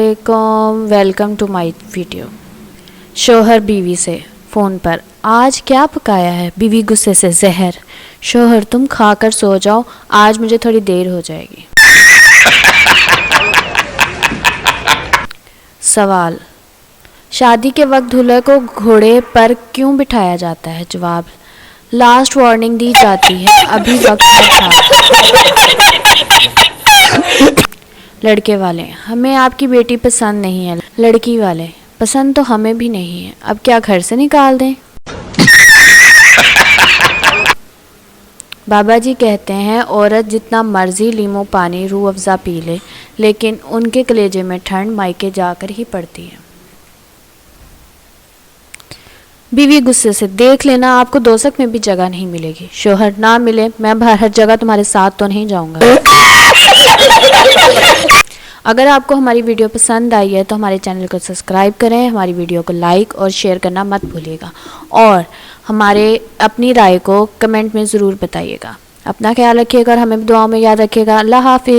अस्सलामुअलैकुम, welcome to my video. शोहर बीवी से फ़ोन पर, आज क्या पकाया है? बीवी गुस्से से, जहर। शोहर, तुम खाकर सो जाओ, आज मुझे थोड़ी देर हो जाएगी। सवाल, शादी के वक्त दूल्हे को घोड़े पर क्यों बिठाया जाता है? जवाब, लास्ट वार्निंग दी जाती है, अभी वक्त नहीं था। लड़के वाले, हमें आपकी बेटी पसंद नहीं है। लड़की वाले, पसंद तो हमें भी नहीं है, अब क्या घर से निकाल दें? बाबा जी कहते हैं औरत जितना मर्जी लीमो पानी रूह अफ़ज़ा पी ले, लेकिन उनके कलेजे में ठंड मायके जाकर ही पड़ती है। बीवी गुस्से से, देख लेना आपको दोज़ख में भी जगह नहीं मिलेगी। शोहर, ना मिले, मैं हर जगह तुम्हारे साथ तो नहीं जाऊंगा। अगर आपको हमारी वीडियो पसंद आई है तो हमारे चैनल को सब्सक्राइब करें, हमारी वीडियो को लाइक और शेयर करना मत भूलिएगा, और हमारे अपनी राय को कमेंट में ज़रूर बताइएगा। अपना ख्याल रखिएगा और हमें दुआओं में याद रखिएगा। अल्लाह हाफ़िज़।